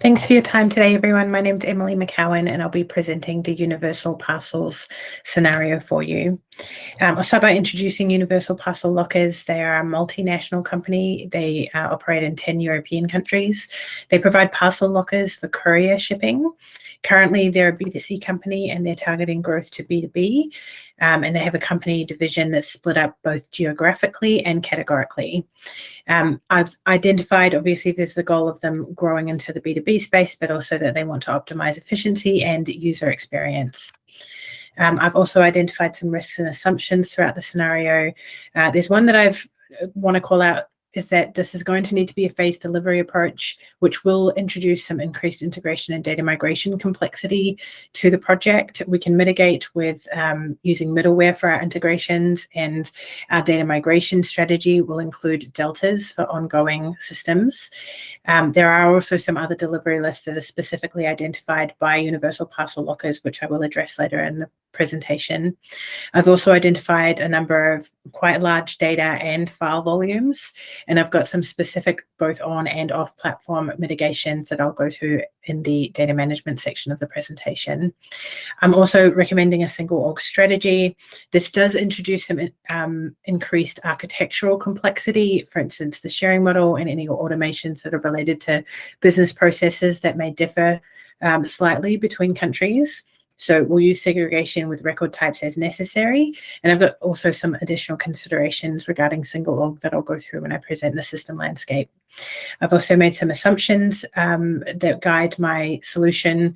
Thanks for your time today, everyone. My name's Emily McCowan, and I'll be presenting the Universal Parcels scenario for you. I'll start by introducing Universal Parcel Lockers. They are a multinational company. They operate in 10 European countries. They provide parcel lockers for courier shipping. Currently, they're a B2C company, and they're targeting growth to B2B. And they have a company division that's split up both geographically and categorically. I've identified, obviously, there's the goal of them growing into the B2B space, but also that they want to optimize efficiency and user experience. I've also identified some risks and assumptions throughout the scenario. There's one that I want to call out, is that this is going to need to be a phased delivery approach, which will introduce some increased integration and data migration complexity to the project. We can mitigate with using middleware for our integrations, and our data migration strategy will include deltas for ongoing systems. There are also some other delivery lists that are specifically identified by Universal Parcel Lockers, which I will address later in the presentation. I've also identified a number of quite large data and file volumes, and I've got some specific both on and off platform mitigations that I'll go through in the data management section of the presentation. I'm also recommending a single org strategy. This does introduce some increased architectural complexity, for instance, the sharing model and any automations that are related to business processes that may differ slightly between countries. So we'll use segregation with record types as necessary. And I've got also some additional considerations regarding single org that I'll go through when I present the system landscape. I've also made some assumptions that guide my solution.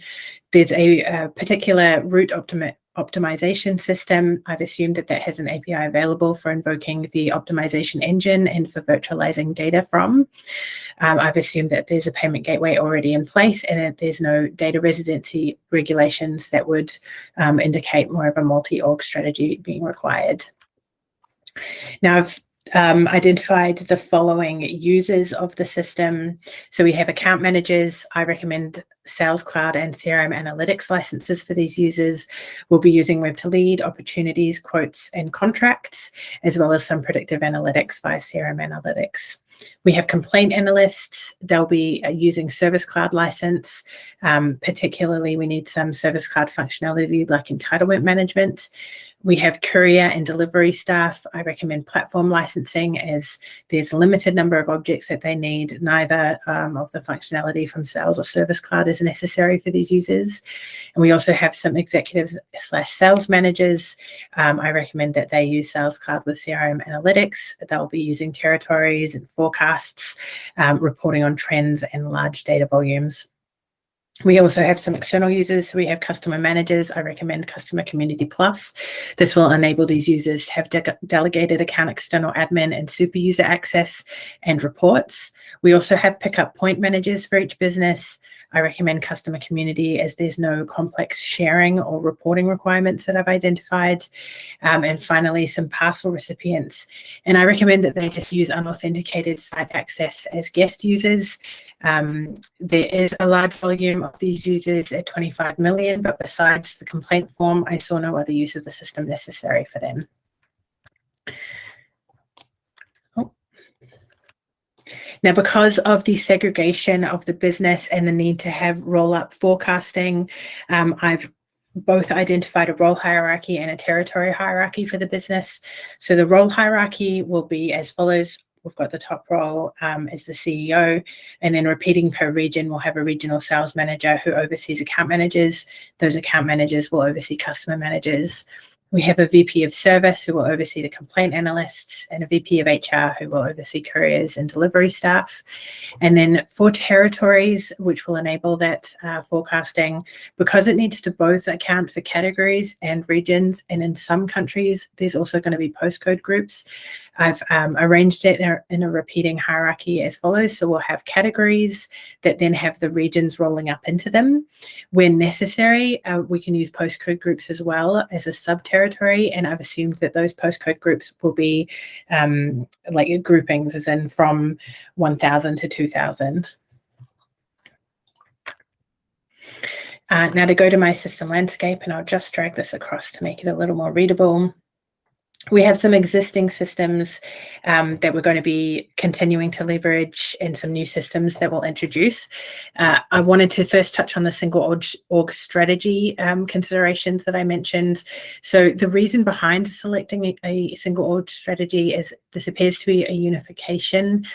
There's a particular route optimization system. I've assumed that that has an API available for invoking the optimization engine and for virtualizing data from. I've assumed that there's a payment gateway already in place, and that there's no data residency regulations that would indicate more of a multi-org strategy being required. Now, I've identified the following users of the system. So we have account managers. I recommend Sales Cloud and CRM Analytics licenses for these users. We'll be using Web to Lead, opportunities, quotes, and contracts, as well as some predictive analytics via CRM Analytics. We have complaint analysts. They'll be using Service Cloud license. Particularly, we need some Service Cloud functionality like entitlement management. We have courier and delivery staff. I recommend platform licensing, as there's a limited number of objects that they need. Neither of the functionality from Sales or Service Cloud is necessary for these users. And we also have some executives/sales managers. I recommend that they use Sales Cloud with CRM Analytics. They'll be using territories and forecasts, reporting on trends and large data volumes. We also have some external users. So we have customer managers. I recommend Customer Community Plus. This will enable these users to have delegated account external admin and super user access and reports. We also have pickup point managers for each business. I recommend Customer Community, as there's no complex sharing or reporting requirements that I've identified. And finally, some parcel recipients. And I recommend that they just use unauthenticated site access as guest users. There is a large volume of these users at 25 million, but besides the complaint form, I saw no other use of the system necessary for them. Now, because of the segregation of the business and the need to have roll-up forecasting, I've both identified a role hierarchy and a territory hierarchy for the business. So the role hierarchy will be as follows. We've got the top role as the CEO, and then repeating per region, we'll have a regional sales manager who oversees account managers. Those account managers will oversee customer managers. We have a VP of service who will oversee the complaint analysts, and a VP of HR who will oversee couriers and delivery staff. And then for territories, which will enable that forecasting, because it needs to both account for categories and regions, and in some countries, there's also going to be postcode groups. I've arranged it in a repeating hierarchy as follows. So we'll have categories that then have the regions rolling up into them. When necessary, we can use postcode groups as well as a sub-territory, and I've assumed that those postcode groups will be like groupings, as in from 1,000 to 2,000. Now to go to my system landscape, and I'll just drag this across to make it a little more readable. We have some existing systems that we're going to be continuing to leverage and some new systems that we'll introduce. I wanted to first touch on the single org strategy considerations that I mentioned. So the reason behind selecting a single org strategy is this appears to be a unification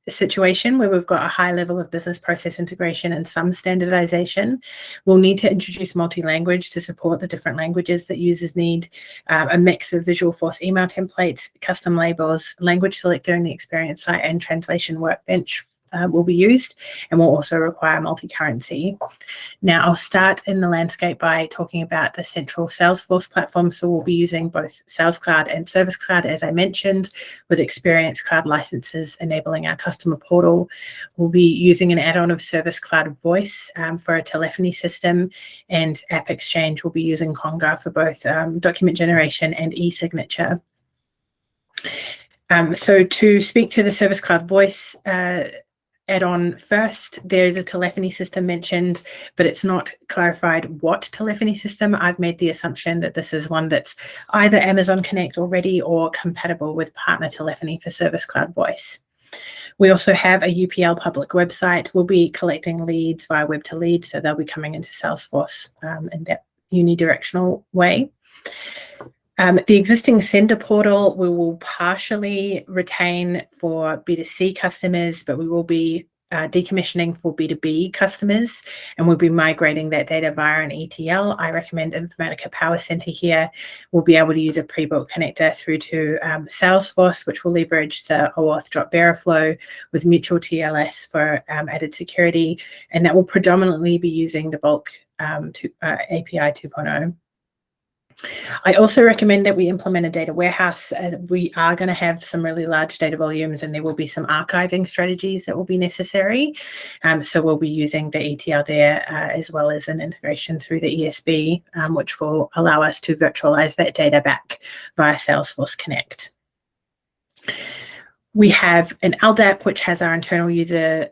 situation where we've got a high level of business process integration and some standardization. We'll need to introduce multi-language to support the different languages that users need, a mix of Visualforce email templates, custom labels, language selector in the experience site, and translation workbench will be used, and will also require multi-currency. Now, I'll start in the landscape by talking about the central Salesforce platform. So we'll be using both Sales Cloud and Service Cloud, as I mentioned, with Experience Cloud licenses enabling our customer portal. We'll be using an add-on of Service Cloud Voice for a telephony system, and App Exchange will be using Conga for both document generation and e-signature. So to speak to the Service Cloud Voice add-on first, there's a telephony system mentioned, but it's not clarified what telephony system. I've made the assumption that this is one that's either Amazon Connect already or compatible with partner telephony for Service Cloud Voice. We also have a UPL public website. We'll be collecting leads via web to lead, so they'll be coming into Salesforce in that unidirectional way. The existing sender portal we will partially retain for B2C customers, but we will be decommissioning for B2B customers, and we'll be migrating that data via an ETL. I recommend Informatica Power Center here. We'll be able to use a pre-built connector through to Salesforce, which will leverage the OAuth drop bearer flow with mutual TLS for added security, and that will predominantly be using the bulk API 2.0. I also recommend that we implement a data warehouse. We are going to have some really large data volumes, and there will be some archiving strategies that will be necessary. So we'll be using the ETL there as well as an integration through the ESB, which will allow us to virtualize that data back via Salesforce Connect. We have an LDAP, which has our internal user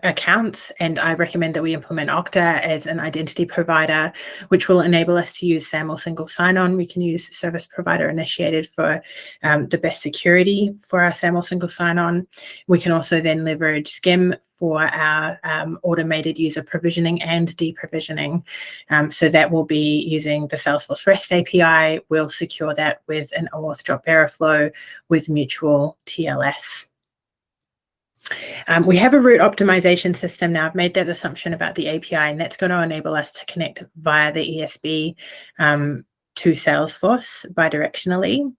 accounts, and I recommend that we implement Okta as an identity provider, which will enable us to use SAML single sign-on. We can use service provider initiated for the best security for our SAML single sign-on. We can also then leverage SCIM for our automated user provisioning and deprovisioning. So that will be using the Salesforce REST API. We'll secure that with an OAuth drop bearer flow with mutual TLS. We have a route optimization system now. I've made that assumption about the API, and that's going to enable us to connect via the ESB to Salesforce bidirectionally.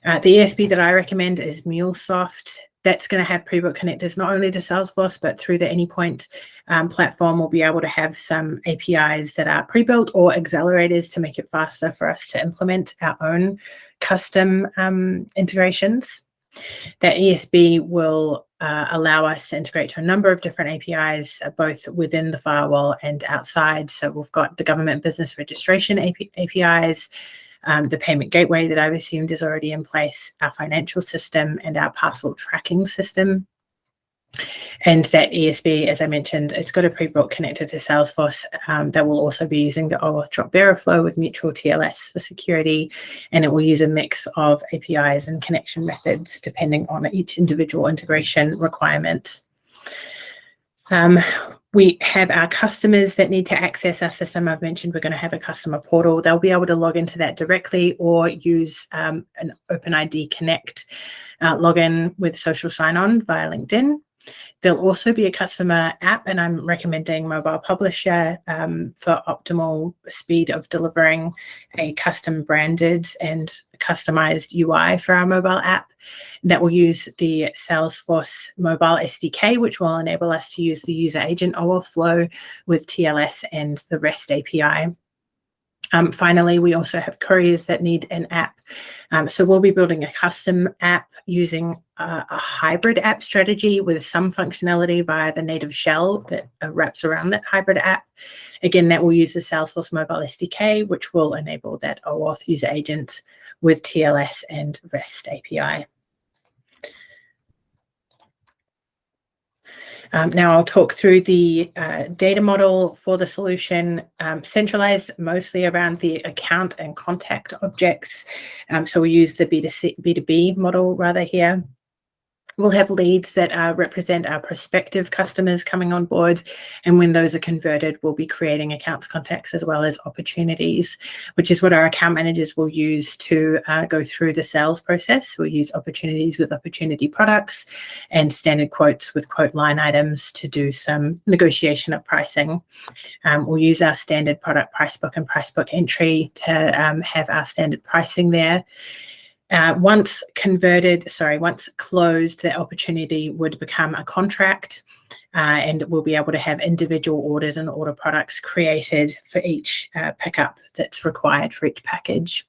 The ESB that I recommend is MuleSoft. That's going to have pre-built connectors not only to Salesforce, but through the Anypoint platform, we'll be able to have some APIs that are pre-built or accelerators to make it faster for us to implement our own custom integrations. That ESB will allow us to integrate to a number of different APIs, both within the firewall and outside. So we've got the government business registration APIs, the payment gateway that I've assumed is already in place, our financial system, and our parcel tracking system. And that ESB, as I mentioned, it's got a pre-built connector to Salesforce that will also be using the OAuth drop bearer flow with mutual TLS for security, and it will use a mix of APIs and connection methods depending on each individual integration requirement. We have our customers that need to access our system. I've mentioned we're going to have a customer portal. They'll be able to log into that directly or use an OpenID Connect login with social sign-on via LinkedIn. There'll also be a customer app, and I'm recommending Mobile Publisher for optimal speed of delivering a custom branded and customized UI for our mobile app. That will use the Salesforce Mobile SDK, which will enable us to use the user agent OAuth flow with TLS and the REST API. Finally, we also have couriers that need an app. So we'll be building a custom app using a hybrid app strategy with some functionality via the native shell that wraps around that hybrid app. Again, that will use the Salesforce Mobile SDK, which will enable that OAuth user agent with TLS and REST API. Now I'll talk through the data model for the solution, centralized mostly around the account and contact objects. So we use the B2B model rather here. We'll have leads that represent our prospective customers coming on board, and when those are converted, we'll be creating accounts contacts as well as opportunities, which is what our account managers will use to go through the sales process. We'll use opportunities with opportunity products and standard quotes with quote line items to do some negotiation of pricing. We'll use our standard product price book and price book entry to have our standard pricing there. Once closed, the opportunity would become a contract, and we'll be able to have individual orders and order products created for each pickup that's required for each package.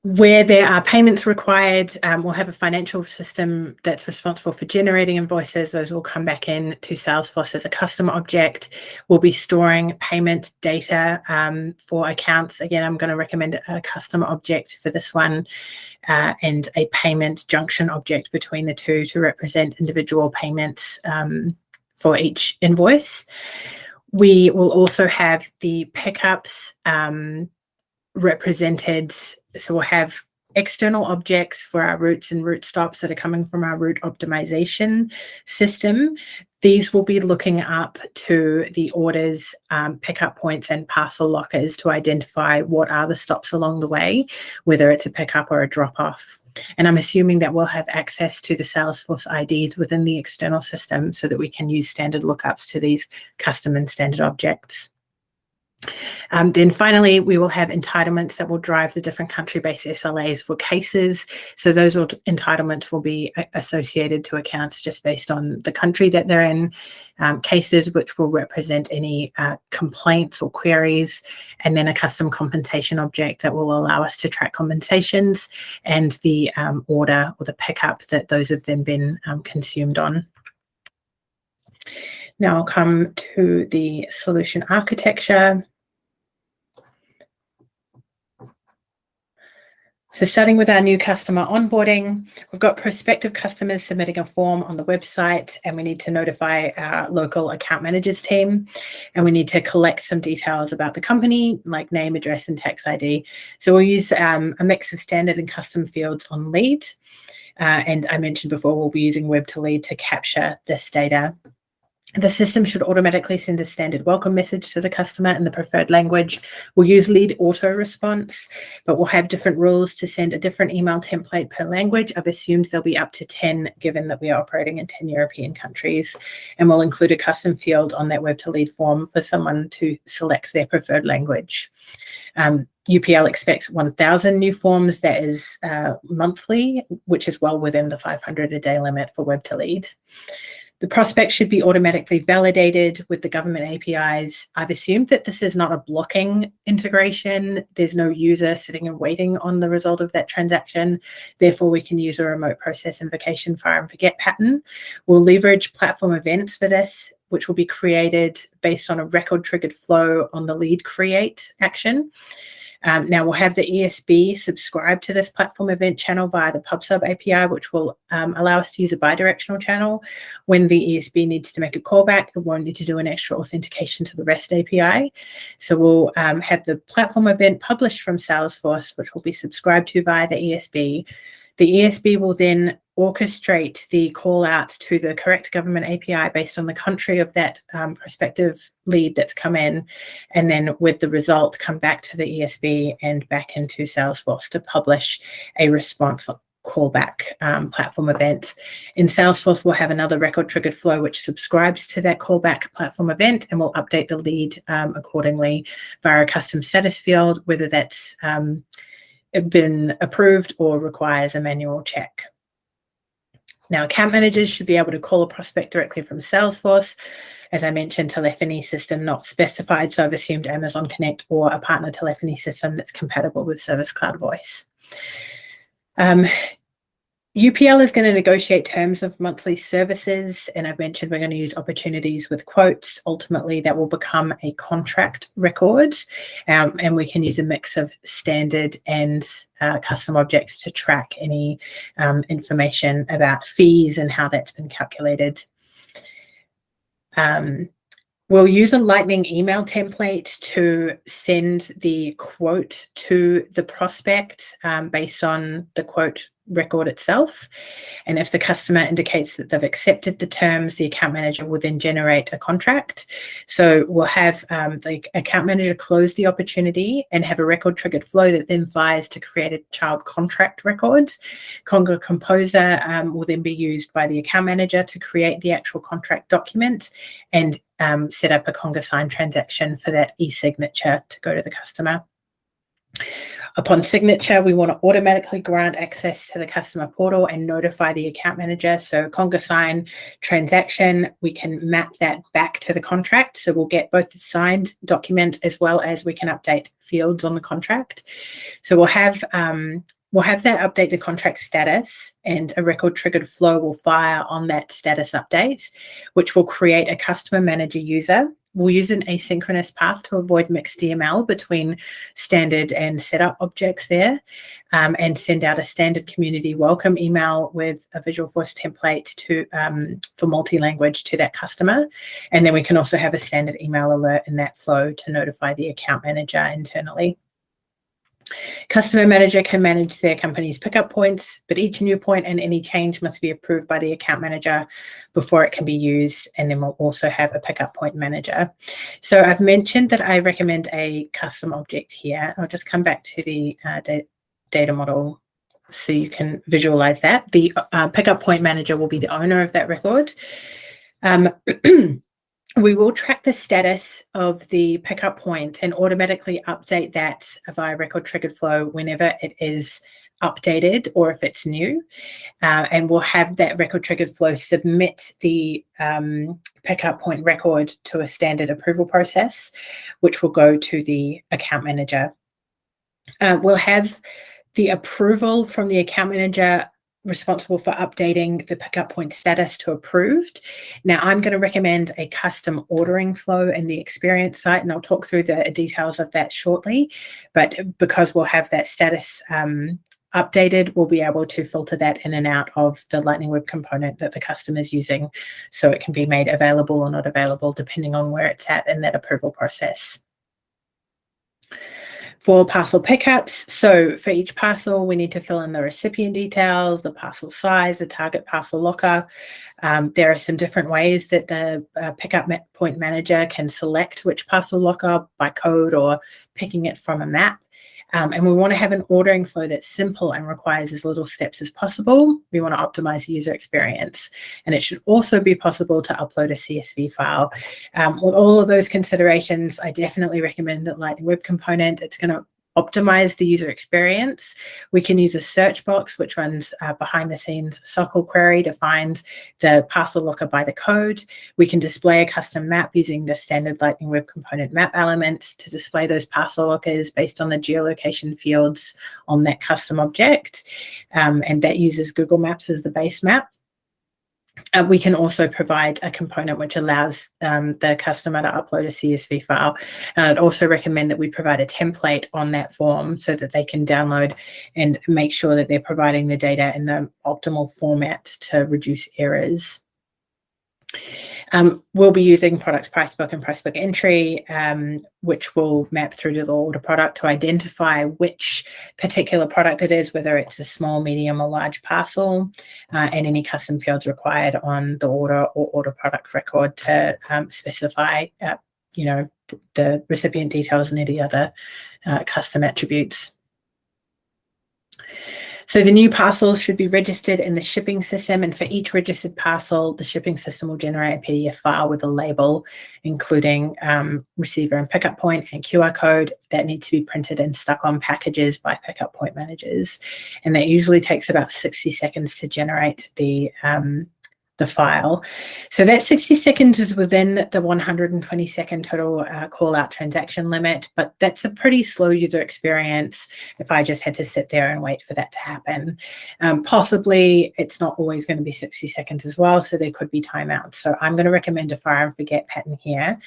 Where there are payments required, we'll have a financial system that's responsible for generating invoices. Those will come back in to Salesforce as a customer object. We'll be storing payment data for accounts. Again, I'm going to recommend a customer object for this one, and a payment junction object between the two to represent individual payments for each invoice. We will also have the pickups represented. So we'll have external objects for our routes and route stops that are coming from our route optimization system. These will be looking up to the orders, pickup points and parcel lockers to identify what are the stops along the way, whether it's a pickup or a drop off. And I'm assuming that we'll have access to the Salesforce IDs within the external system so that we can use standard lookups to these custom and standard objects. Then finally, we will have entitlements that will drive the different country-based SLAs for cases. So those entitlements will be associated to accounts just based on the country that they're in. Cases which will represent any complaints or queries, and then a custom compensation object that will allow us to track compensations and the order or the pickup that those have then been consumed on. Now I'll come to the solution architecture. So starting with our new customer onboarding, we've got prospective customers submitting a form on the website, and we need to notify our local account managers team, and we need to collect some details about the company, like name, address, and tax ID. So we'll use a mix of standard and custom fields on lead. And I mentioned before, we'll be using web to lead to capture this data. The system should automatically send a standard welcome message to the customer in the preferred language. We'll use lead auto response, but we'll have different rules to send a different email template per language. I've assumed there'll be up to 10, given that we are operating in 10 European countries. And we'll include a custom field on that web to lead form for someone to select their preferred language. UPL expects 1,000 new forms. That is monthly, which is well within the 500 a day limit for web to lead. The prospect should be automatically validated with the government APIs. I've assumed that this is not a blocking integration. There's no user sitting and waiting on the result of that transaction. Therefore, we can use a remote process invocation fire and forget pattern. We'll leverage platform events for this, which will be created based on a record triggered flow on the lead create action. Now we'll have the ESB subscribe to this platform event channel via the PubSub API, which will allow us to use a bidirectional channel. When the ESB needs to make a callback, it won't need to do an extra authentication to the REST API. So we'll have the platform event published from Salesforce, which will be subscribed to via the ESB. The ESB will then orchestrate the call out to the correct government API based on the country of that prospective lead that's come in, and then with the result come back to the ESB and back into Salesforce to publish a response callback platform event. In Salesforce, we'll have another record triggered flow which subscribes to that callback platform event, and we'll update the lead accordingly via a custom status field, whether that's been approved or requires a manual check. Now, account managers should be able to call a prospect directly from Salesforce. As I mentioned, telephony system not specified, so I've assumed Amazon Connect or a partner telephony system that's compatible with Service Cloud Voice. UPL is going to negotiate terms of monthly services, and I've mentioned we're going to use opportunities with quotes. Ultimately, that will become a contract record, and we can use a mix of standard and custom objects to track any information about fees and how that's been calculated. We'll use a Lightning email template to send the quote to the prospect based on the quote record itself. And if the customer indicates that they've accepted the terms, the account manager will then generate a contract. So we'll have the account manager close the opportunity and have a record triggered flow that then fires to create a child contract record. Conga Composer will then be used by the account manager to create the actual contract document and set up a Conga sign transaction for that e-signature to go to the customer. Upon signature, we want to automatically grant access to the customer portal and notify the account manager. So Conga sign transaction, we can map that back to the contract. So we'll get both the signed document as well as we can update fields on the contract. So we'll have that updated contract status, and a record triggered flow will fire on that status update, which will create a customer manager user. We'll use an asynchronous path to avoid mixed DML between standard and setup objects there, and send out a standard community welcome email with a Visualforce template for multi-language to that customer. And then we can also have a standard email alert in that flow to notify the account manager internally. Customer manager can manage their company's pickup points, but each new point and any change must be approved by the account manager before it can be used. And then we'll also have a pickup point manager. So I've mentioned that I recommend a custom object here. I'll just come back to the data model so you can visualize that. The pickup point manager will be the owner of that record. We will track the status of the pickup point and automatically update that via record triggered flow whenever it is updated or if it's new. And we'll have that record triggered flow submit the pickup point record to a standard approval process, which will go to the account manager. We'll have the approval from the account manager responsible for updating the pickup point status to approved. Now, I'm going to recommend a custom ordering flow in the experience site, and I'll talk through the details of that shortly. But because we'll have that status updated, we'll be able to filter that in and out of the Lightning Web component that the customer is using, so it can be made available or not available depending on where it's at in that approval process. For parcel pickups, so for each parcel, we need to fill in the recipient details, the parcel size, the target parcel locker. There are some different ways that the pickup point manager can select which parcel locker by code or picking it from a map. And we want to have an ordering flow that's simple and requires as little steps as possible. We want to optimize the user experience. And it should also be possible to upload a CSV file. With all of those considerations, I definitely recommend that Lightning Web component. It's going to optimize the user experience. We can use a search box, which runs behind the scenes SOQL query to find the parcel locker by the code. We can display a custom map using the standard Lightning Web component map elements to display those parcel lockers based on the geolocation fields on that custom object. And that uses Google Maps as the base map. We can also provide a component which allows the customer to upload a CSV file. And I'd also recommend that we provide a template on that form so that they can download and make sure that they're providing the data in the optimal format to reduce errors. We'll be using products price book and price book entry, which will map through to the order product to identify which particular product it is, whether it's a small, medium, or large parcel, and any custom fields required on the order or order product record to specify, the recipient details and any other custom attributes. So the new parcels should be registered in the shipping system, and for each registered parcel, the shipping system will generate a PDF file with a label, including receiver and pickup point and QR code that need to be printed and stuck on packages by pickup point managers. And that usually takes about 60 seconds to generate the the file. So that 60 seconds is within the 120-second total call-out transaction limit, but that's a pretty slow user experience if I just had to sit there and wait for that to happen. Possibly it's not always going to be 60 seconds as well, so there could be timeouts. So I'm going to recommend a fire and forget pattern here.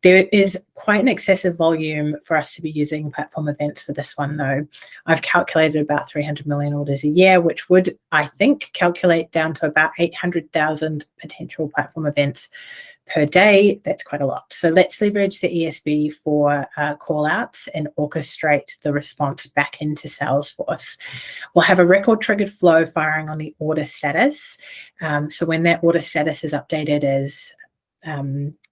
There is quite an excessive volume for us to be using platform events for this one, though. I've calculated about 300 million orders a year, which would, I think, calculate down to about 800,000 potential platform events per day. That's quite a lot. So let's leverage the ESB for call-outs and orchestrate the response back into Salesforce. We'll have a record triggered flow firing on the order status. So when that order status is updated as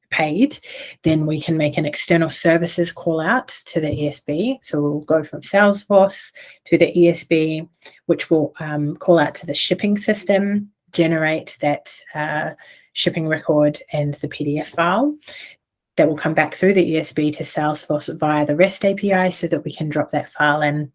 paid, then we can make an external services call out to the ESB. So we'll go from Salesforce to the ESB, which will call out to the shipping system, generate that shipping record and the PDF file. That will come back through the ESB to Salesforce via the REST API so that we can drop that file in.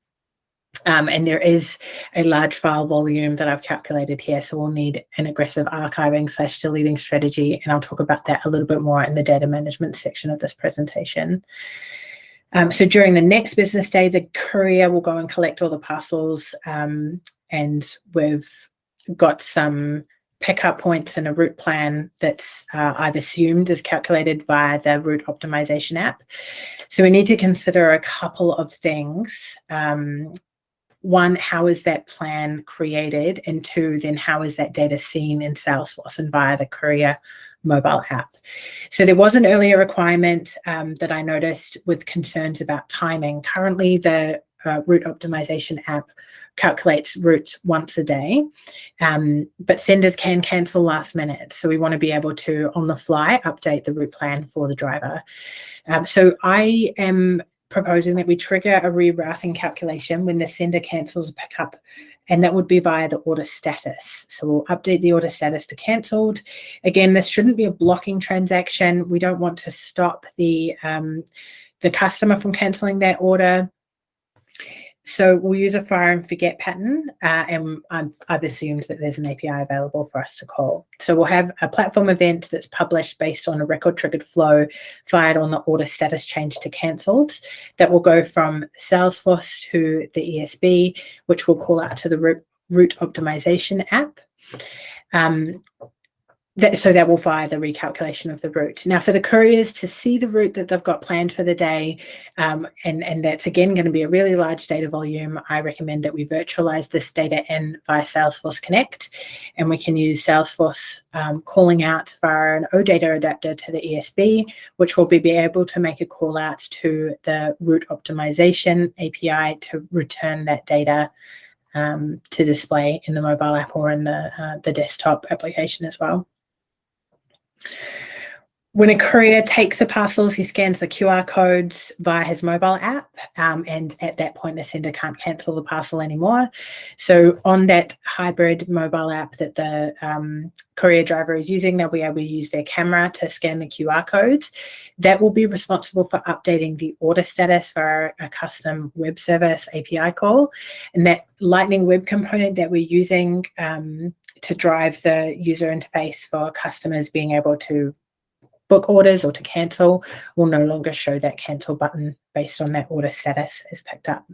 And there is a large file volume that I've calculated here, so we'll need an aggressive archiving/deleting strategy, and I'll talk about that a little bit more in the data management section of this presentation. So during the next business day, the courier will go and collect all the parcels, and we've got some pickup points and a route plan that's I've assumed is calculated via the route optimization app. So we need to consider a couple of things. One, how is that plan created? And two, then how is that data seen in Salesforce and via the courier mobile app? So there was an earlier requirement that I noticed with concerns about timing. Currently, the route optimization app calculates routes once a day, but senders can cancel last minute. So we want to be able to, on the fly, update the route plan for the driver. So I am proposing that we trigger a rerouting calculation when the sender cancels a pickup, and that would be via the order status. So we'll update the order status to cancelled. Again, this shouldn't be a blocking transaction. We don't want to stop the customer from cancelling their order. So we'll use a fire and forget pattern, and I've assumed that there's an API available for us to call. So we'll have a platform event that's published based on a record triggered flow fired on the order status change to cancelled. That will go from Salesforce to the ESB, which will call out to the route optimization app. So that will fire the recalculation of the route. Now, for the couriers to see the route that they've got planned for the day, and that's again going to be a really large data volume, I recommend that we virtualize this data in via Salesforce Connect, and we can use Salesforce calling out via an OData adapter to the ESB, which will be able to make a call out to the route optimization API to return that data to display in the mobile app or in the desktop application as well. When a courier takes the parcels, he scans the QR codes via his mobile app, and at that point, the sender can't cancel the parcel anymore. So on that hybrid mobile app that the courier driver is using, they'll be able to use their camera to scan the QR codes. That will be responsible for updating the order status for a custom web service API call. And that Lightning Web component that we're using to drive the user interface for customers being able to book orders or to cancel will no longer show that cancel button based on that order status is picked up.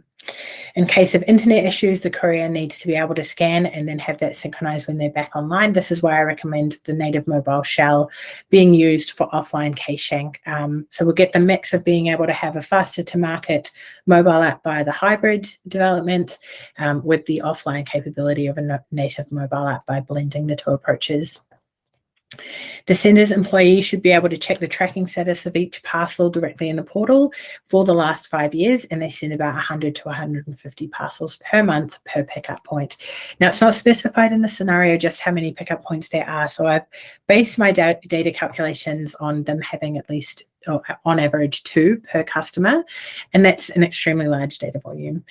In case of internet issues, the courier needs to be able to scan and then have that synchronized when they're back online. This is why I recommend the native mobile shell being used for offline caching. So we'll get the mix of being able to have a faster to market mobile app by the hybrid development with the offline capability of a native mobile app by blending the two approaches. The sender's employee should be able to check the tracking status of each parcel directly in the portal for the last 5 years, and they send about 100 to 150 parcels per month per pickup point. Now, it's not specified in the scenario just how many pickup points there are, so I've based my data calculations on them having at least, on average, 2 per customer, and that's an extremely large data volume.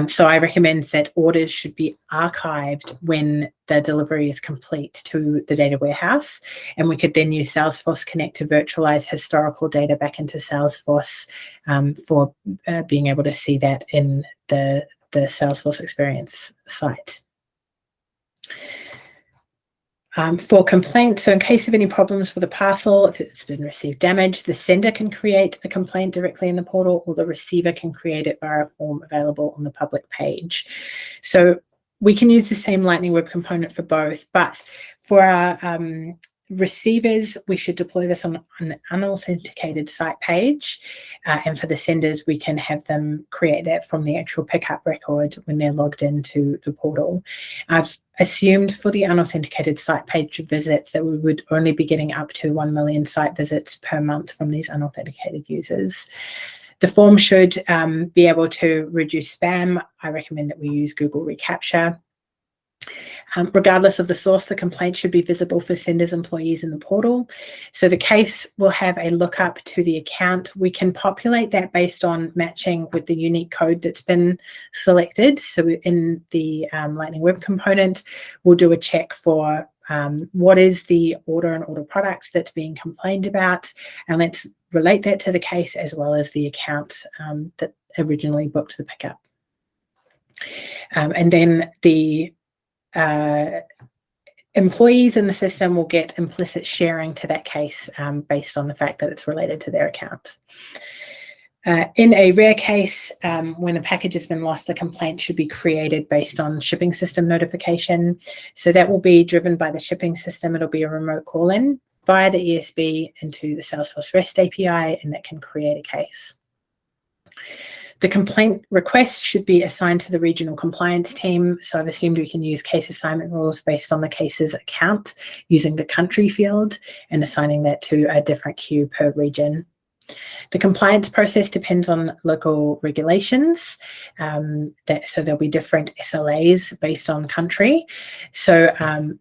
So I recommend that orders should be archived when the delivery is complete to the data warehouse, and we could then use Salesforce Connect to virtualize historical data back into Salesforce for being able to see that in the Salesforce Experience site. For complaints, so in case of any problems with a parcel, if it's been received damaged, the sender can create a complaint directly in the portal, or the receiver can create it via a form available on the public page. So we can use the same Lightning Web component for both, but for our receivers, we should deploy this on an unauthenticated site page, and for the senders, we can have them create that from the actual pickup record when they're logged into the portal. I've assumed for the unauthenticated site page visits that we would only be getting up to 1 million site visits per month from these unauthenticated users. The form should be able to reduce spam. I recommend that we use Google reCAPTCHA. Regardless of the source, the complaint should be visible for senders, employees in the portal. So the case will have a lookup to the account. We can populate that based on matching with the unique code that's been selected. So in the Lightning Web component, we'll do a check for what is the order and order product that's being complained about, and let's relate that to the case as well as the account that originally booked the pickup. And then the employees in the system will get implicit sharing to that case based on the fact that it's related to their account. In a rare case, when a package has been lost, the complaint should be created based on shipping system notification. So that will be driven by the shipping system. It'll be a remote call-in via the ESB into the Salesforce REST API, and that can create a case. The complaint request should be assigned to the regional compliance team. So I've assumed we can use case assignment rules based on the case's account using the country field and assigning that to a different queue per region. The compliance process depends on local regulations, so there'll be different SLAs based on country. So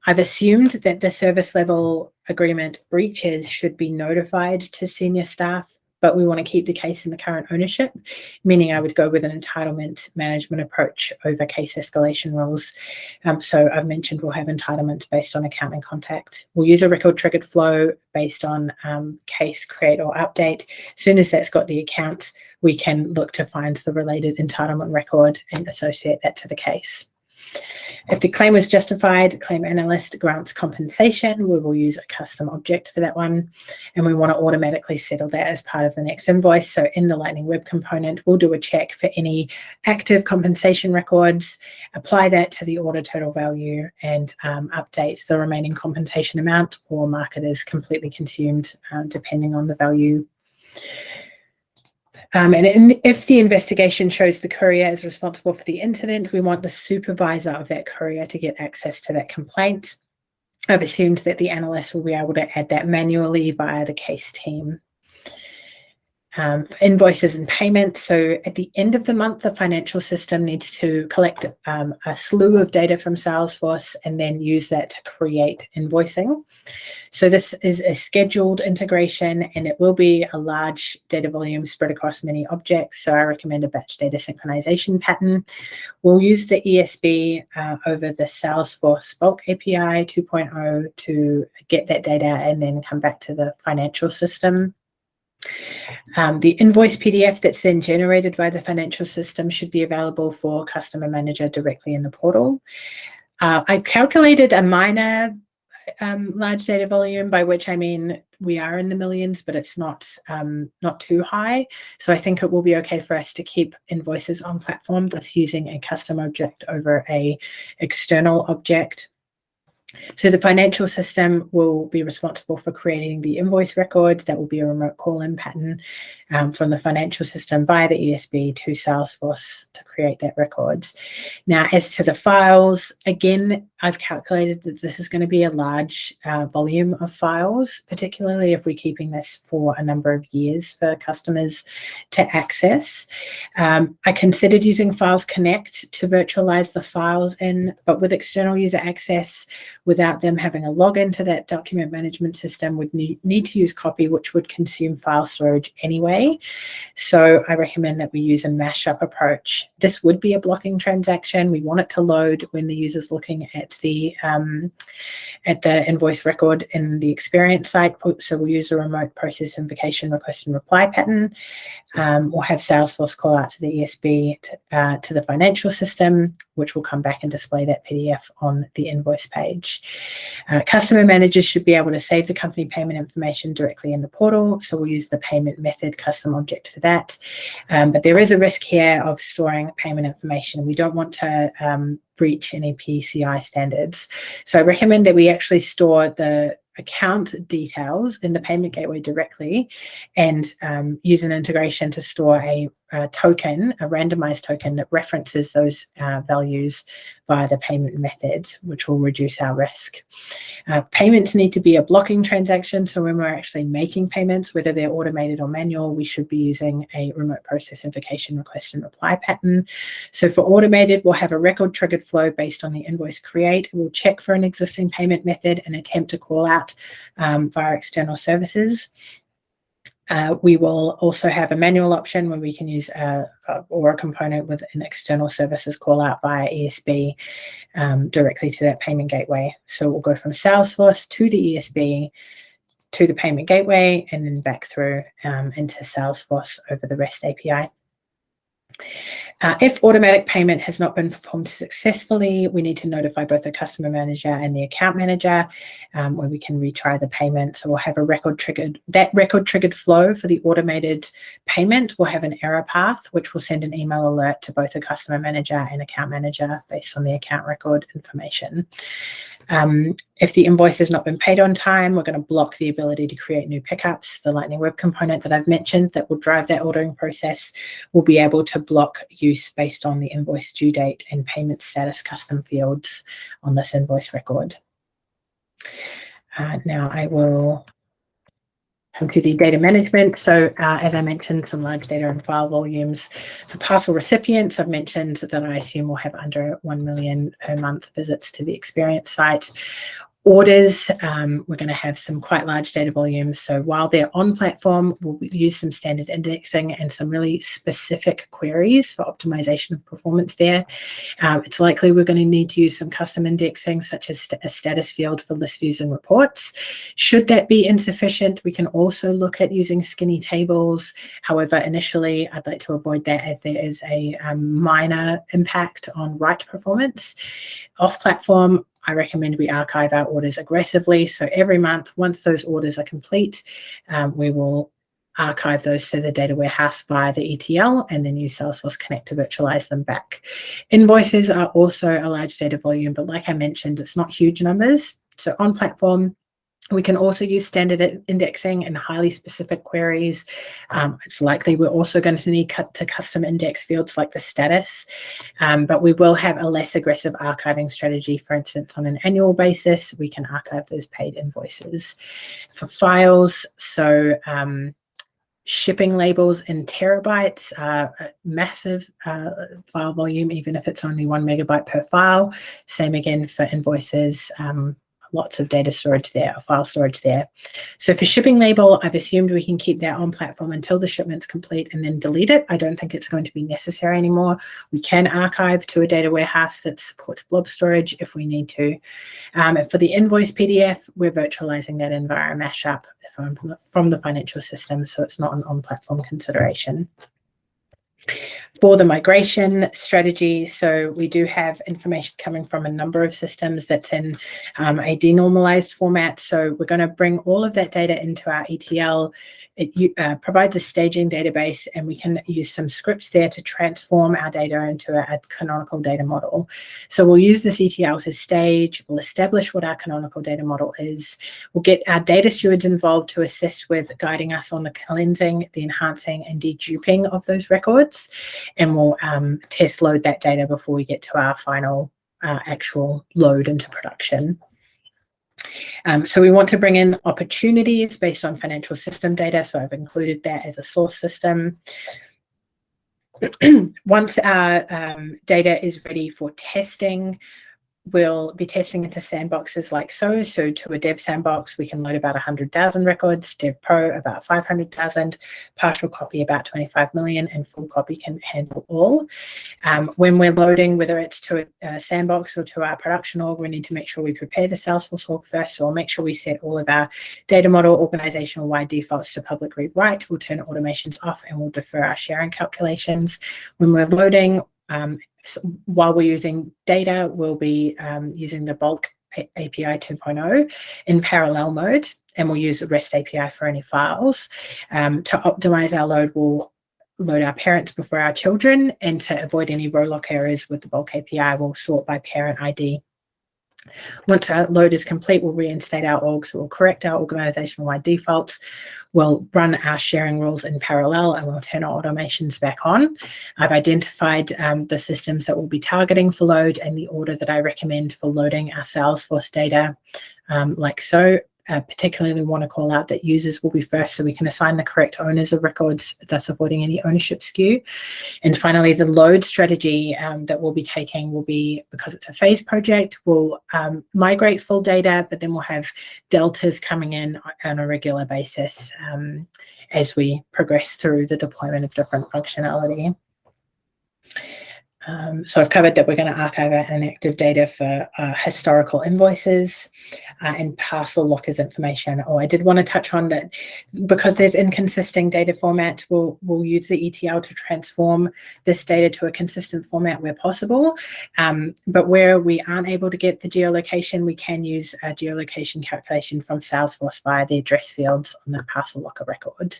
I've assumed that the service level agreement breaches should be notified to senior staff, but we want to keep the case in the current ownership, meaning I would go with an entitlement management approach over case escalation rules. So I've mentioned we'll have entitlements based on account and contact. We'll use a record triggered flow based on case create or update. As soon as that's got the accounts, we can look to find the related entitlement record and associate that to the case. If the claim was justified, the claim analyst grants compensation. We will use a custom object for that one, and we want to automatically settle that as part of the next invoice. So in the Lightning Web component, we'll do a check for any active compensation records, apply that to the order total value, and update the remaining compensation amount or mark it as completely consumed, depending on the value. And if the investigation shows the courier is responsible for the incident, we want the supervisor of that courier to get access to that complaint. I've assumed that the analyst will be able to add that manually via the case team. Invoices and payments. So at the end of the month, the financial system needs to collect a slew of data from Salesforce and then use that to create invoicing. So this is a scheduled integration, and it will be a large data volume spread across many objects. So I recommend a batch data synchronization pattern. We'll use the ESB over the Salesforce Bulk API 2.0 to get that data and then come back to the financial system. The invoice PDF that's then generated by the financial system should be available for Customer Manager directly in the portal. I calculated a minor large data volume, by which I mean we are in the millions, but it's not too high. So I think it will be okay for us to keep invoices on platform, thus using a custom object over a external object. So the financial system will be responsible for creating the invoice records. That will be a remote call-in pattern from the financial system via the ESB to Salesforce to create that records. Now, as to the files, again, I've calculated that this is going to be a large volume of files, particularly if we're keeping this for a number of years for customers to access. I considered using Files Connect to virtualize the files in, but with external user access, without them having a login to that document management system, would need to use copy, which would consume file storage anyway. So I recommend that we use a mashup approach. This would be a blocking transaction. We want it to load when the user's looking at the invoice record in the experience site. So we'll use a remote process invocation request and reply pattern. We'll have Salesforce call out to the ESB to the financial system, which will come back and display that PDF on the invoice page. Customer managers should be able to save the company payment information directly in the portal, so we'll use the payment method custom object for that. But there is a risk here of storing payment information. We don't want to breach any PCI standards. So I recommend that we actually store the account details in the payment gateway directly and use an integration to store a token, a randomized token that references those values via the payment methods, which will reduce our risk. Payments need to be a blocking transaction, so when we're actually making payments, whether they're automated or manual, we should be using a remote process invocation request and reply pattern. So for automated, we'll have a record triggered flow based on the invoice create. We'll check for an existing payment method and attempt to call out via external services. We will also have a manual option where we can use or a component with an external services call out via ESB directly to that payment gateway. So we'll go from Salesforce to the ESB to the payment gateway and then back through into Salesforce over the REST API. If automatic payment has not been performed successfully, we need to notify both the customer manager and the account manager where we can retry the payment. So we'll have a record triggered flow for the automated payment. We'll have an error path, which will send an email alert to both the customer manager and account manager based on the account record information. If the invoice has not been paid on time, we're going to block the ability to create new pickups. The Lightning Web component that I've mentioned that will drive that ordering process will be able to block use based on the invoice due date and payment status custom fields on this invoice record. Now I will come to the data management. So as I mentioned, some large data and file volumes. For parcel recipients, I've mentioned that I assume we'll have under 1 million per month visits to the experience site. Orders, we're going to have some quite large data volumes. So while they're on platform, we'll use some standard indexing and some really specific queries for optimization of performance there. It's likely we're going to need to use some custom indexing, such as a status field for list views and reports. Should that be insufficient, we can also look at using skinny tables. However, initially, I'd like to avoid that as there is a minor impact on write performance. Off platform, I recommend we archive our orders aggressively. So every month, once those orders are complete, we will archive those to the data warehouse via the ETL and then use Salesforce Connect to virtualize them back. Invoices are also a large data volume, but like I mentioned, it's not huge numbers. So on platform, we can also use standard indexing and highly specific queries. It's likely we're also going to need to custom index fields like the status, but we will have a less aggressive archiving strategy. For instance, on an annual basis, we can archive those paid invoices. For files, so shipping labels in terabytes, massive file volume, even if it's only 1 megabyte per file. Same again for invoices. Lots of data storage there, or file storage there. So for shipping label, I've assumed we can keep that on platform until the shipment's complete and then delete it. I don't think it's going to be necessary anymore. We can archive to a data warehouse that supports blob storage if we need to. And for the invoice PDF, we're virtualizing that in via a mashup from the financial system, so it's not an on-platform consideration. For the migration strategy, so we do have information coming from a number of systems that's in a denormalized format. So we're going to bring all of that data into our ETL. It provides a staging database, and we can use some scripts there to transform our data into a canonical data model. So we'll use this ETL to stage, we'll establish what our canonical data model is. We'll get our data stewards involved to assist with guiding us on the cleansing, the enhancing, and deduping of those records. And we'll test load that data before we get to our final actual load into production. So we want to bring in opportunities based on financial system data. So I've included that as a source system. Once our data is ready for testing, We'll be testing into sandboxes like so. So to a dev sandbox, we can load about 100,000 records, dev pro about 500,000, partial copy about 25 million, and full copy can handle all. When we're loading, whether it's to a sandbox or to our production org, we need to make sure we prepare the Salesforce org first. So we'll make sure we set all of our data model organizational-wide defaults to public read write. We'll turn automations off and we'll defer our sharing calculations. When we're loading, so while we're using data, we'll be using the bulk API 2.0 in parallel mode, and we'll use the REST API for any files. To optimize our load, we'll load our parents before our children, and to avoid any row lock errors with the bulk API, we'll sort by parent ID. Once our load is complete, we'll reinstate our org, so we'll correct our organizational-wide defaults, we'll run our sharing rules in parallel, and we'll turn our automations back on. I've identified the systems that we'll be targeting for load and the order that I recommend for loading our Salesforce data, like so. Particularly want to call out that users will be first, so we can assign the correct owners of records, thus avoiding any ownership skew. And finally, the load strategy that we'll be taking will be, because it's a phase project, we'll migrate full data, but then we'll have deltas coming in on a regular basis as we progress through the deployment of different functionality. So I've covered that we're going to archive our inactive data for historical invoices and parcel lockers information. Oh, I did want to touch on that because there's inconsistent data formats, we'll use the ETL to transform this data to a consistent format where possible. But where we aren't able to get the geolocation, we can use a geolocation calculation from Salesforce via the address fields on the parcel locker record.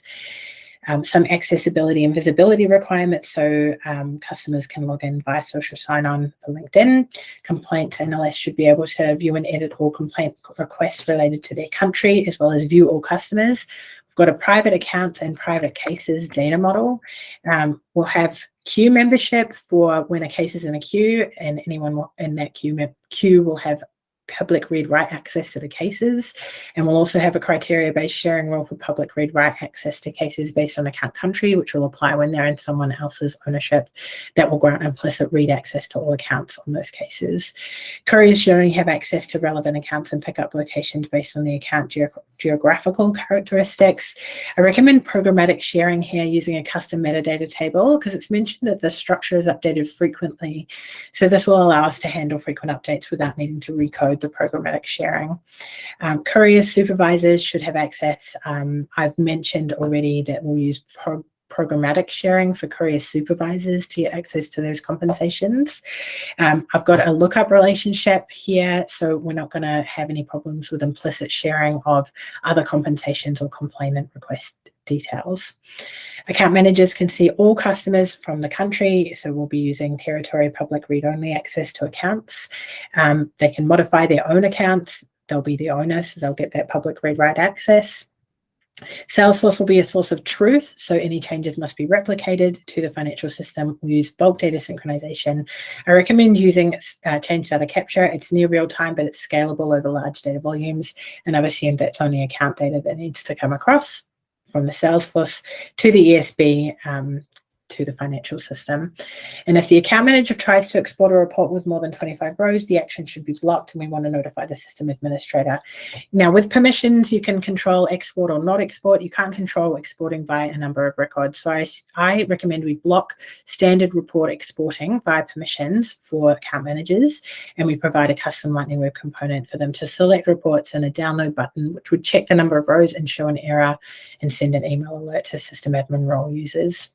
Some accessibility and visibility requirements, so customers can log in via social sign-on for LinkedIn. Complaints analysts should be able to view and edit all complaint requests related to their country, as well as view all customers. We've got a private accounts and private cases data model. We'll have queue membership for when a case is in a queue, and anyone in that queue will have public read-write access to the cases, and we'll also have a criteria-based sharing rule for public read-write access to cases based on account country, which will apply when they're in someone else's ownership. That will grant implicit read access to all accounts on those cases. Couriers should only have access to relevant accounts and pickup locations based on the account geographical characteristics. I recommend programmatic sharing here using a custom metadata table because it's mentioned that the structure is updated frequently. So this will allow us to handle frequent updates without needing to recode the programmatic sharing. Couriers supervisors should have access. I've mentioned already that we'll use programmatic sharing for courier supervisors to get access to those compensations. I've got a lookup relationship here, so we're not going to have any problems with implicit sharing of other compensations or complainant request details. Account managers can see all customers from the country, so we'll be using territory public read-only access to accounts. They can modify their own accounts. They'll be the owner, so they'll get that public read-write access. Salesforce will be a source of truth, so any changes must be replicated to the financial system. We'll use bulk data synchronization. I recommend using change data capture. It's near real time, but it's scalable over large data volumes, and I've assumed that's only account data that needs to come across from the Salesforce to the ESB to the financial system. And if the account manager tries to export a report with more than 25 rows, the action should be blocked, and we want to notify the system administrator. Now, with permissions, you can control export or not export. You can't control exporting by a number of records. So I recommend we block standard report exporting via permissions for account managers, and we provide a custom Lightning Web component for them to select reports and a download button, which would check the number of rows and show an error and send an email alert to system admin role users.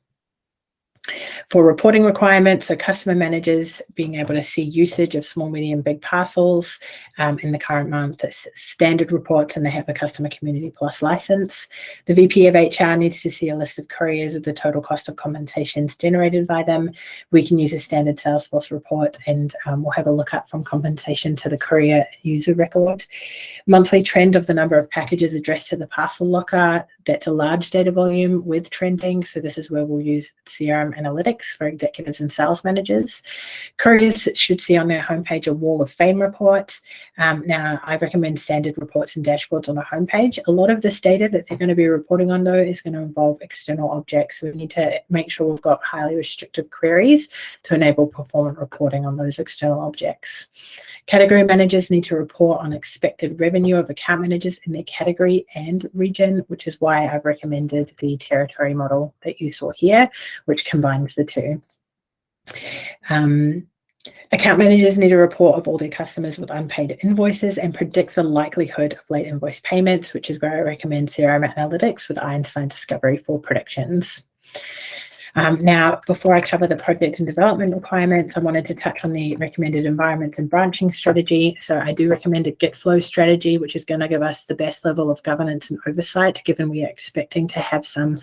For reporting requirements, so customer managers being able to see usage of small, medium, big parcels in the current month, it's standard reports, and they have a Customer Community Plus license. The VP of HR needs to see a list of couriers with the total cost of compensations generated by them. We can use a standard Salesforce report, and we'll have a lookup from compensation to the courier user record. monthly trend of the number of packages addressed to the parcel locker. That's a large data volume with trending. So this is where we'll use CRM analytics for executives and sales managers. Couriers should see on their homepage a wall of fame reports. Now, I recommend standard reports and dashboards on a homepage. A lot of this data that they're going to be reporting on, though, is going to involve external objects. So we need to make sure we've got highly restrictive queries to enable performant reporting on those external objects. Category managers need to report on expected revenue of account managers in their category and region, which is why I've recommended the territory model that you saw here, which combines the two. Account managers need a report of all their customers with unpaid invoices and predict the likelihood of late invoice payments, which is where I recommend CRM analytics with Einstein Discovery for predictions. Now, before I cover the project and development requirements, I wanted to touch on the recommended environments and branching strategy. So I do recommend a Git flow strategy, which is going to give us the best level of governance and oversight, given we are expecting to have some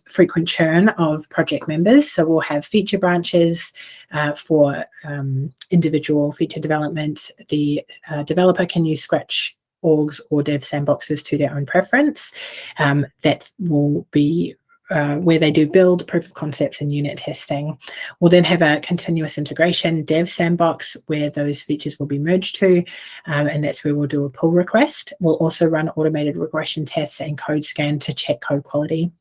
frequent churn of project members. So we'll have feature branches for individual feature development. The developer can use Scratch orgs or dev sandboxes to their own preference. That will be where they do build, proof of concepts, and unit testing. We'll then have a continuous integration dev sandbox where those features will be merged to, and that's where we'll do a pull request. We'll also run automated regression tests and code scan to check code quality.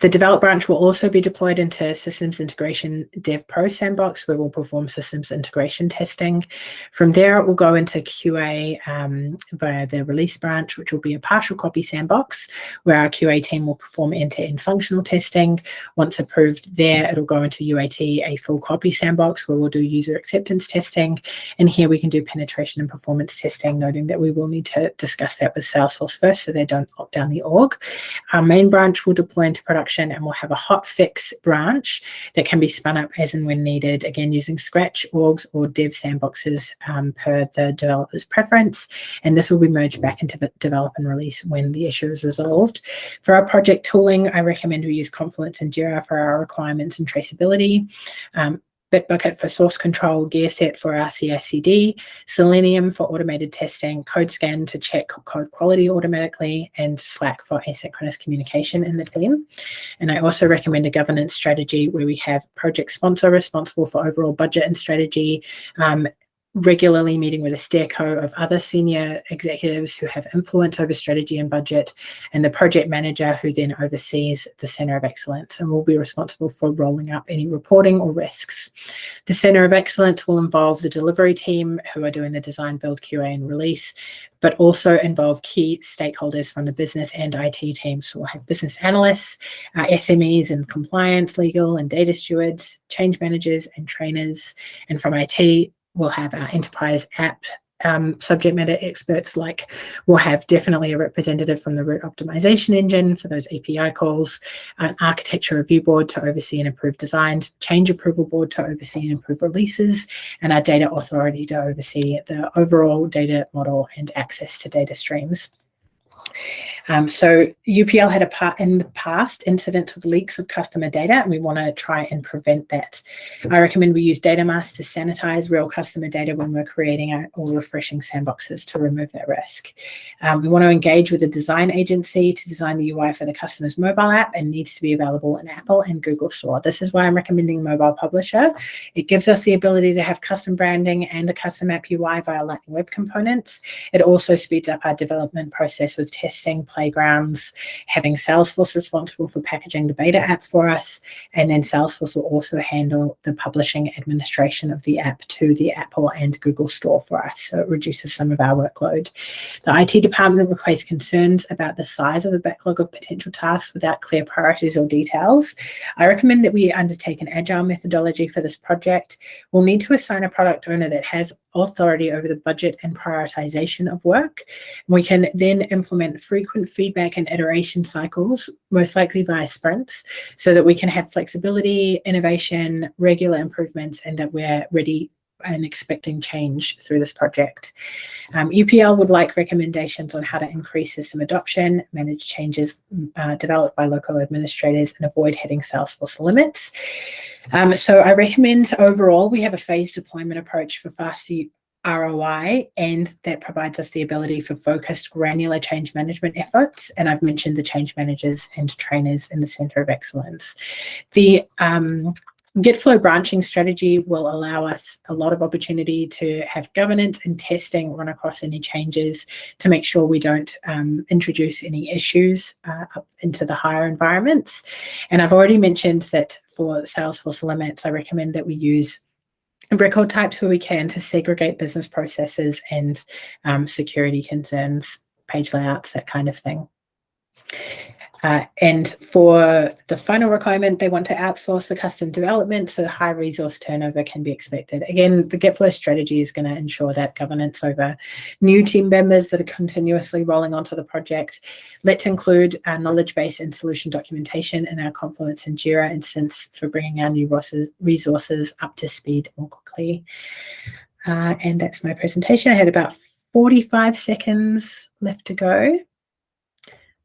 The develop branch will also be deployed into systems integration dev pro sandbox, where we'll perform systems integration testing. From there, it will go into QA via the release branch, which will be a partial copy sandbox, where our QA team will perform end-to-end functional testing. Once approved there, it'll go into UAT, a full copy sandbox, where we'll do user acceptance testing. And here we can do penetration and performance testing, noting that we will need to discuss that with Salesforce first so they don't lock down the org. Our main branch will deploy into production, and we'll have a hot fix branch that can be spun up as and when needed, again using Scratch orgs or dev sandboxes per the developer's preference, and this will be merged back into the develop and release when the issue is resolved. For our project tooling, I recommend we use Confluence and Jira for our requirements and traceability, Bitbucket for source control, GearSet for our CI/CD, Selenium for automated testing, CodeScan to check code quality automatically, and Slack for asynchronous communication in the team. And I also recommend a governance strategy where we have project sponsor responsible for overall budget and strategy, regularly meeting with a steerco of other senior executives who have influence over strategy and budget, and the project manager who then oversees the Center of Excellence and will be responsible for rolling up any reporting or risks. The Center of Excellence will involve the delivery team who are doing the design, build, QA, and release, but also involve key stakeholders from the business and IT teams. So we'll have business analysts, SMEs and compliance, legal and data stewards, change managers and trainers, and from IT, we'll have our enterprise app subject matter experts, like we'll have definitely a representative from the route optimization engine for those API calls, an architecture review board to oversee and approve designs, change approval board to oversee and approve releases, and our data authority to oversee the overall data model and access to data streams. So UPL had a part in the past incidents with leaks of customer data, and we want to try and prevent that. I recommend we use data masks to sanitize real customer data when we're creating or refreshing sandboxes to remove that risk. We want to engage with a design agency to design the UI for the customer's mobile app, and needs to be available in Apple and Google Store. This is why I'm recommending Mobile Publisher. It gives us the ability to have custom branding and a custom app UI via Lightning Web Components. It also speeds up our development process with testing, playgrounds, having Salesforce responsible for packaging the beta app for us, and then Salesforce will also handle the publishing administration of the app to the Apple and Google Store for us, so it reduces some of our workload. The IT department requires concerns about the size of the backlog of potential tasks without clear priorities or details. I recommend that we undertake an agile methodology for this project. We'll need to assign a product owner that has authority over the budget and prioritization of work. We can then implement frequent feedback and iteration cycles, most likely via sprints, so that we can have flexibility, innovation, regular improvements, and that we're ready and expecting change through this project. UPL would like recommendations on how to increase system adoption, manage changes developed by local administrators, and avoid hitting Salesforce limits. So I recommend overall we have a phased deployment approach for faster ROI, and that provides us the ability for focused, granular change management efforts. And I've mentioned the change managers and trainers in the Centre of Excellence. The GitFlow branching strategy will allow us a lot of opportunity to have governance and testing run across any changes to make sure we don't introduce any issues up into the higher environments. And I've already mentioned that for Salesforce limits, I recommend that we use record types where we can to segregate business processes and security concerns, page layouts, that kind of thing. And for the final requirement, they want to outsource the custom development, so high resource turnover can be expected. Again, the GitFlow strategy is going to ensure that governance over new team members that are continuously rolling onto the project. Let's include our knowledge base and solution documentation in our Confluence and Jira instance for bringing our new resources up to speed more quickly. And that's my presentation. I had about 45 seconds left to go.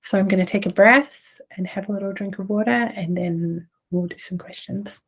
So I'm going to take a breath and have a little drink of water, and then we'll do some questions.